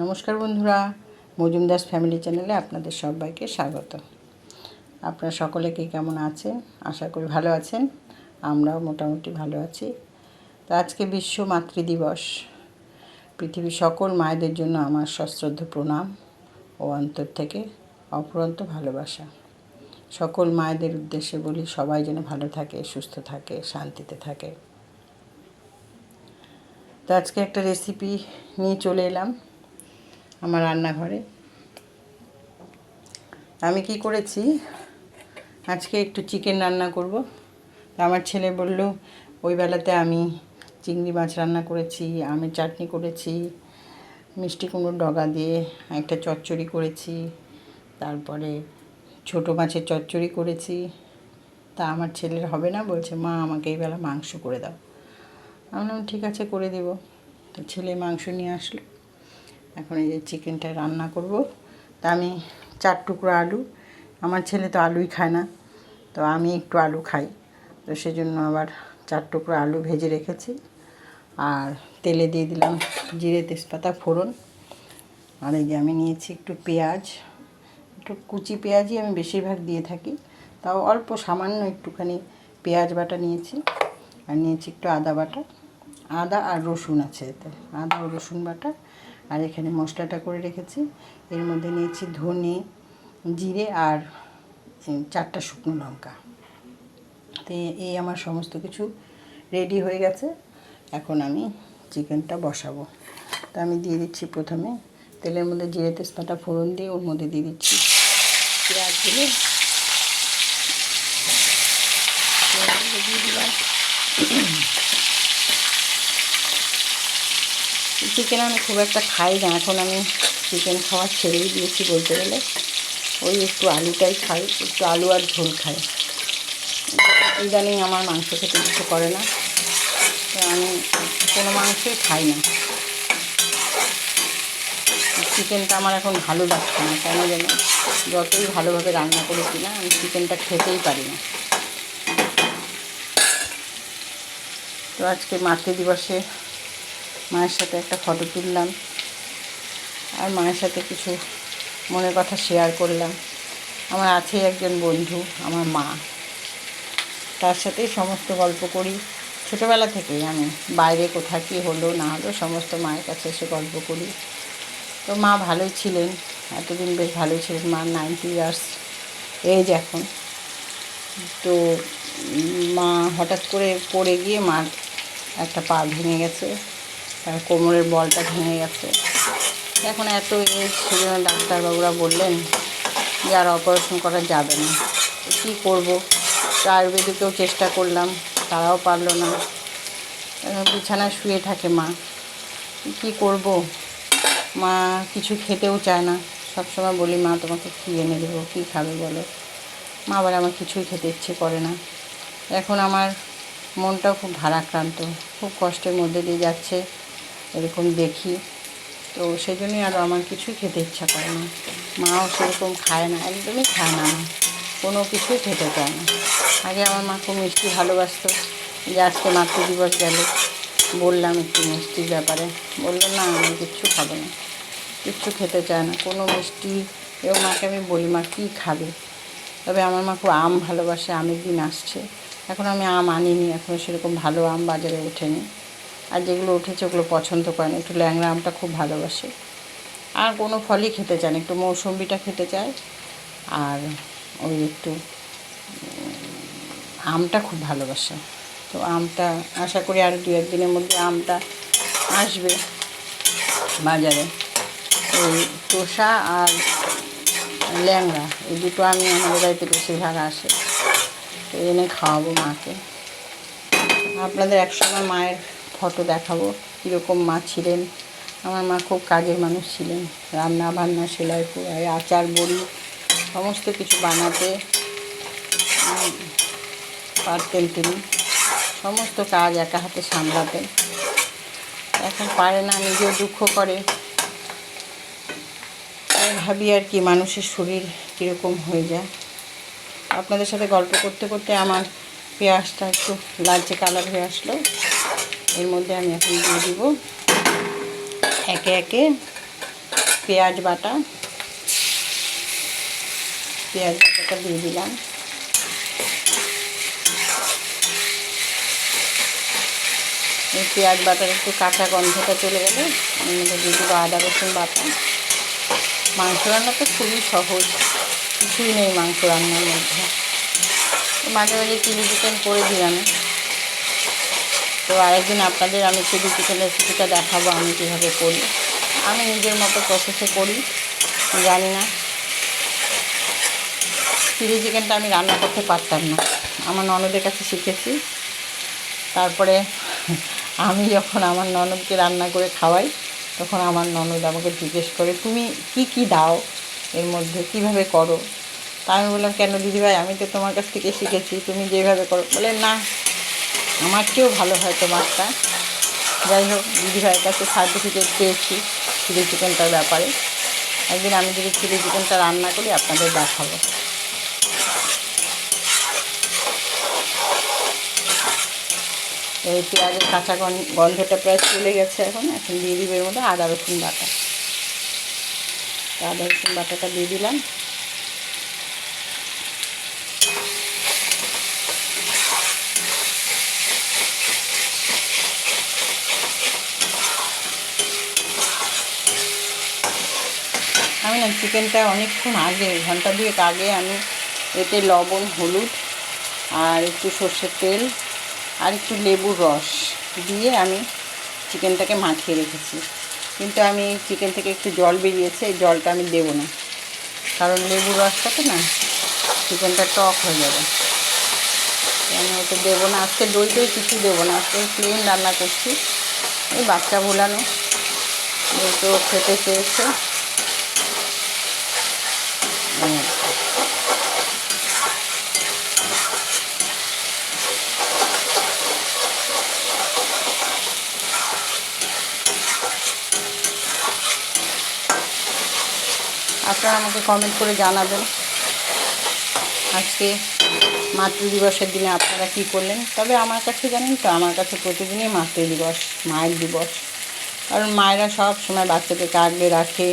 নমস্কার বন্ধুরা, মজুমদার ফ্যামিলি চ্যানেলে আপনাদের সবাইকে স্বাগত। আপনারা সকলে কে কেমন আছেন? আশা করি ভালো আছেন। আমরাও মোটামুটি ভালো আছি। তো আজকে বিশ্ব মাতৃদিবস। পৃথিবীর সকল মায়েদের জন্য আমার সশ্রদ্ধ প্রণাম ও অন্তর থেকে অফুরন্ত ভালোবাসা। সকল মায়েদের উদ্দেশ্যে বলি, সবাই যেন ভালো থাকে, সুস্থ থাকে, শান্তিতে থাকে। তো আজকে একটা রেসিপি নিয়ে চলে এলাম আমার রান্নাঘরে। আমি কি করেছি, আজকে একটু চিকেন রান্না করব। আমার ছেলে বলল, ওই বেলাতে আমি চিংড়ি মাছ রান্না করেছি, আমের চাটনি করেছি, মিষ্টি কুমড়োর ডগা দিয়ে একটা চচ্চড়ি করেছি, তারপরে ছোটো মাছের চচ্চড়ি করেছি। তা আমার ছেলের হবে না, বলছে মা আমাকে এই বেলা মাংস করে দাও। আমি বললাম ঠিক আছে, করে দেবো। তো ছেলে মাংস নিয়ে আসলো। এখন এই যে চিকেনটা রান্না করব। তা আমি 4 টুকরো আলু, আমার ছেলে তো আলুই খায় না, তো আমি একটু আলু খাই, তো সেজন্য আবার 4 টুকরো আলু ভেজে রেখেছি। আর তেলে দিয়ে দিলাম জিরে তেজপাতা ফোড়ন। আর এই যে আমি নিয়েছি একটু পেঁয়াজ, একটু কুচি পেঁয়াজই আমি বেশিরভাগ দিয়ে থাকি, তাও অল্প সামান্য একটুখানি পেঁয়াজ বাটা নিয়েছি। আর নিয়েছি একটু আদা বাটা, আদা আর রসুন আছে এতে, আদা ও রসুন বাটা। আর এখানে মশলাটা করে রেখেছি। এর মধ্যে নিয়েছি ধনে, জিরে আর 4টা শুকনো লঙ্কা। তো এই আমার সমস্ত কিছু রেডি হয়ে গেছে। এখন আমি চিকেনটা বসাবো। তো আমি দিয়ে দিচ্ছি প্রথমে তেলের মধ্যে জিরে তেজপাতা ফোড়ন দিয়ে ওর মধ্যে দিয়ে দিচ্ছি পেঁয়াজগুলো দিয়ে দিলাম। চিকেন আমি খুব একটা খাই না, এখন আমি চিকেন খাওয়া ছেড়েই দিয়েছি বলতে গেলে। ওই একটু আলুটাই খাই, একটু আলু আর ঝোল খাই। ইদানিং আমার মাংস খেতে ইচ্ছে করে না, তো আমি কোনো মাংসই খাই না। চিকেনটা আমার এখন ভালো লাগছে না, কেন জানি যতই ভালোভাবে রান্না করেছি না, আমি চিকেনটা খেতেই পারি না। তো আজকে মাতৃদিবসে মায়ের সাথে একটা ফটো তুললাম, আর মায়ের সাথে কিছু মনের কথা শেয়ার করলাম। আমার আছে একজন বন্ধু, আমার মা, তার সাথেই সমস্ত গল্প করি। ছোটোবেলা থেকেই আমি বাইরে কোথাও কী হলো না হলো সমস্ত মায়ের কাছে এসে গল্প করি। তো মা ভালোই ছিলেন, এতদিন বেশ ভালোই ছিলেন। মার 90 ইয়ার্স এজ এখন। তো মা হঠাৎ করে পড়ে গিয়ে মার একটা পা ভেঙে গেছে, তার কোমরের বলটা ভেঙে গেছে। এখন এত এজ, সেজন্য ডাক্তারবাবুরা বললেন যে আর অপারেশন করা যাবে না। কী করবো, আয়ুর্বেদিকেও চেষ্টা করলাম, তারাও পারলো না। বিছানায় শুয়ে থাকে মা, কী করব। মা কিছু খেতেও চায় না। সবসময় বলি মা তোমাকে কী এনে দেবো, কী খাবে বলো। মা আবার আমার কিছুই খেতে ইচ্ছে করে না। এখন আমার মনটাও খুব ভারাক্রান্ত, খুব কষ্টের মধ্যে দিয়ে যাচ্ছে এরকম দেখি। তো সেই জন্যই আরও আমার কিছুই খেতে ইচ্ছা করে না। মাও সেরকম খায় না, একদমই খায় না, মা কোনো কিছুই খেতে চায় না। আগে আমার মা খুব মিষ্টি ভালোবাসতো। যে আজকে মাতৃদিবস গেল, বললাম একটু মিষ্টির ব্যাপারে, বললো না আমি কিচ্ছু খাবো না, কিচ্ছু খেতে চায় না, কোনো মিষ্টি। এবং মাকে আমি বলি মা কী খাবে। তবে আমার মা খুব আম ভালোবাসে, আমের দিন আসছে। এখন আমি আম আনিনি, এখনও সেরকম ভালো আম বাজারে ওঠেনি। আর যেগুলো উঠেছে ওগুলো পছন্দ করে না, একটু ল্যাংড়া আমটা খুব ভালোবাসে। আর কোনো ফলই খেতে চায় না, একটু মৌসুম্বিটা খেতে চায়। আর ওই একটু আমটা খুব ভালোবাসে। তো আমটা আশা করি আর 2-1 দিনের মধ্যে আমটা আসবে বাজারে। ওই তোষা আর ল্যাংড়া এই দুটো আমি আমাদের বাড়িতে বেশিরভাগ আসে, তো এনে খাওয়াবো মাকে। আপনাদের একসময় মায়ের ফটো দেখাবো, কীরকম মা ছিলেন। আমার মা খুব কাজের মানুষ ছিলেন, রান্না বান্না, সেলাই কড়াই, আচার বড়ি সমস্ত কিছু বানাতে পারতেন তিনি। সমস্ত কাজ একা হাতে সামলাতেন। এখন পারে না, নিজেও দুঃখ করে। ভাবি আর কি, মানুষের শরীর কীরকম হয়ে যায়। আপনাদের সাথে গল্প করতে করতে আমার পেঁয়াজটা একটু লালচে কালার হয়ে আসলো। এর মধ্যে আমি এখন দিয়ে দিব একে একে পেঁয়াজ বাটাটা দিয়ে দিলাম। এই পেঁয়াজ বাটার একটু কাঁচা গন্ধটা চলে গেলে আমি মধ্যে দিয়ে দেবো আদা রসুন বাটা। মাংস রান্না তো খুবই সহজ, কিছুই নেই মাংস রান্নার মধ্যে। মাঝে মাঝে চিলি চিকেন করে দিই আমি। তো আরেকদিন আপনাদের আমি চিলি চিকেন রেসিপিটা দেখাবো আমি কীভাবে করি। আমি নিজের মতো প্রসেসে করি, জানি না। চিলি চিকেনটা আমি রান্না করতে পারতাম না, আমার ননদের কাছে শিখেছি। তারপরে আমি যখন আমার ননদকে রান্না করে খাওয়াই, তখন আমার ননদ আমাকে জিজ্ঞেস করে তুমি কি কি দাও এর মধ্যে, কিভাবে করো। তা আমি বললাম কেন দিদিভাই, আমি তো তোমার কাছ থেকে শিখেছি, তুমি যেভাবে করো। বলে না, আমার চেয়েও ভালো হয় তোমারটা। যাই হোক, দিদিভাইয়ের কাছে সার্টিফিকেট পেয়েছি চিলি চিকেনটার ব্যাপারে। একদিন আমি যদি চিলি চিকেনটা রান্না করি আপনাদের দেখাবো। এই পেঁয়াজের কাঁচা গন্ধটা প্রায় চলে গেছে। এখন দিয়ে দিব এর মধ্যে আদা রসুন বাটা। আদা রসুন বাটাটা দিয়ে দিলাম। আমি না চিকেনটা অনেকক্ষণ আগে, ঘন্টা দুয়েক আগে আমি এতে লবণ, হলুদ আর একটু সর্ষের তেল আর একটু লেবুর রস দিয়ে আমি চিকেনটাকে মাখিয়ে রেখেছি। কিন্তু আমি চিকেন থেকে একটু জল বেরিয়েছে, এই জলটা আমি দেবো না, কারণ লেবুর রসটাতে না চিকেনটা টক হয়ে যাবে। আমি ওটা দেবো না, আজকে দই টই কিছু দেবো না, আজকে প্লেন রান্না করছি। এই বাচ্চা ভোলানো, যেহেতু খেতে চেয়েছে। আপনারা আমাকে কমেন্ট করে জানাবেন আজকে মাতৃদিবসের দিনে আপনারা কী করলেন। তবে আমার কাছে জানেন তো, আমার কাছে প্রতিদিনই মাতৃদিবস, মায়ের দিবস। কারণ মায়েরা সব সময় বাচ্চাদেরকে আগলে রাখে,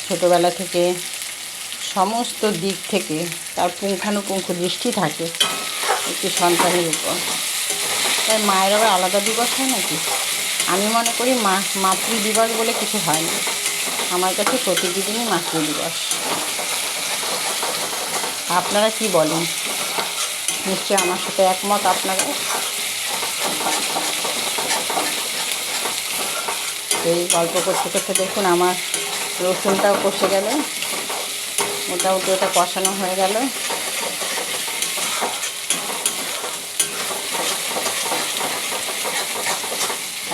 ছোটোবেলা থেকে সমস্ত দিক থেকে তার পুঙ্খানুপুঙ্খ দৃষ্টি থাকে একটি সন্তানের উপর। তাই মায়ের আবার আলাদা দিবস হয় নাকি? আমি মনে করি মাতৃদিবস বলে কিছু হয় না, আমার কাছে প্রতিদিনই মাতৃদিবস। আপনারা কি বলেন? নিশ্চয়ই আমার সাথে একমত আপনারা। এই গল্প করতে করতে দেখুন আমার রসুনটাও কষে গেল, মোটামুটি ওটা কষানো হয়ে গেল।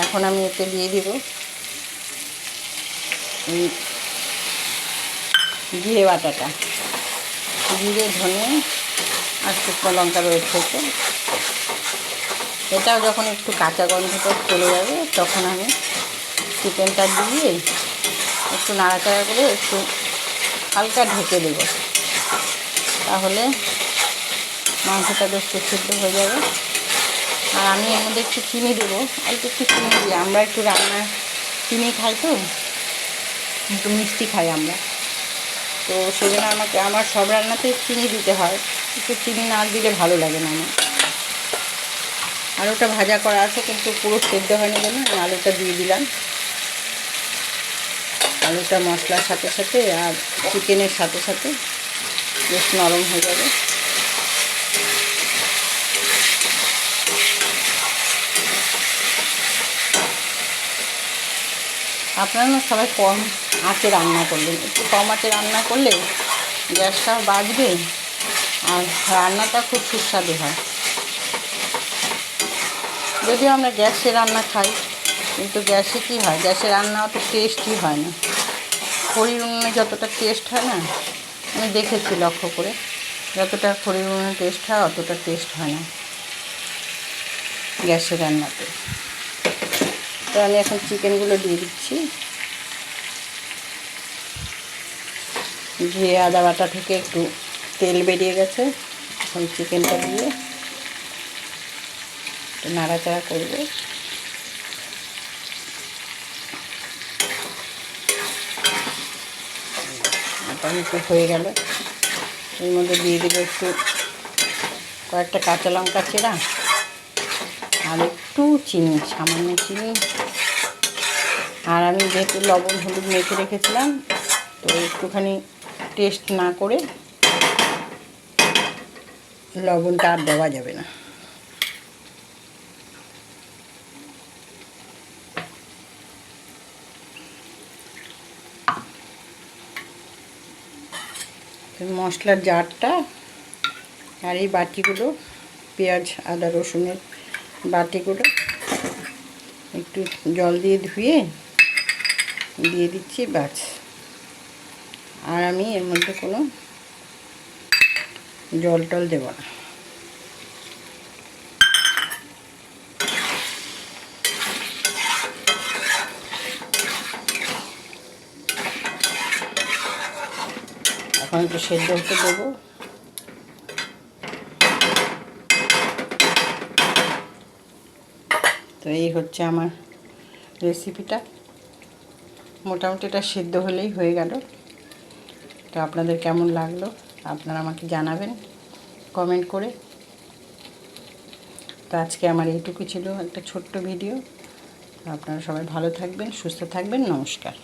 এখন আমি এতে দিয়ে দিব জিরে বাটাটা, জিরে, ধনে আর শুকনো লঙ্কা রয়েছে। এটাও যখন একটু কাঁচা গন্ধটা চলে যাবে তখন আমি চিকেনটা দিয়ে একটু নাড়াচাড়া করে একটু হালকা ঢেকে দেব, তাহলে মাংসটা বেশ সিদ্ধ হয়ে যাবে। আর আমি এর মধ্যে একটু চিনি দেবো, অল্প একটু চিনি দিই। আমরা একটু রান্না চিনি খাই, তো একটু মিষ্টি খাই আমরা, তো সেই জন্য আমার সব রান্নাতে চিনি দিতে হয়। একটু চিনি না দিলে ভালো লাগে না আমার। আলুটা ভাজা করা আছে কিন্তু পুরো সেদ্ধ হয়নি জন্য আমি আলুটা দিয়ে দিলাম। আলুটা মশলার সাথে সাথে আর চিকেনের সাথে সাথে বেশ নরম হয়ে যাবে। আপনারা না সবাই কম আঁচে রান্না করবেন, একটু কম আঁচে রান্না করলে গ্যাসটাও বাঁচবে আর রান্নাটা খুব সুস্বাদু হয়। যদিও আমরা গ্যাসে রান্না খাই, কিন্তু গ্যাসে কী হয়, গ্যাসে রান্না অত টেস্টই হয় না। খড়ির উনুনে যতটা টেস্ট হয় না, আমি দেখেছি লক্ষ্য করে, যতটা খড়ির উনুনে টেস্ট হয় অতটা টেস্ট হয় না গ্যাসের রান্নাতে। তো আমি এখন চিকেনগুলো দিয়ে দিচ্ছি। জিরে আদা বাটা থেকে একটু তেল বেরিয়ে গেছে, এখন চিকেনটা দিয়ে একটু নাড়াচাড়া করবে। মোটামুটি হয়ে গেল। এর মধ্যে দিয়ে দেবো একটু কয়েকটা কাঁচা লঙ্কা চেরা আর একটু চিনি, সামান্য চিনি। আর আমি যেহেতু লবণ হলুদ মেখে রেখেছিলাম, তো একটুখানি টেস্ট না করে লবণটা আর দেওয়া যাবে না। মশলার জারটা আর এই বাটিগুলো, পেঁয়াজ আদা রসুনের বাটিগুলো একটু জল দিয়ে ধুয়ে দিয়ে দিচ্ছি, বাস। আর আমি এর মধ্যে কোনো জল টল দেবো না। এখন একটু সেদ্ধ হতে দেবো। তো এই হচ্ছে আমার রেসিপিটা। মোটামুটি এটা সেদ্ধ হলেই হয়ে গেল। তো আপনাদের কেমন লাগলো আপনারা আমাকে জানাবেন কমেন্ট করে। তো আজকে আমার এইটুকু ছিল, একটা ছোট্ট ভিডিও। আপনারা সবাই ভালো থাকবেন, সুস্থ থাকবেন। নমস্কার।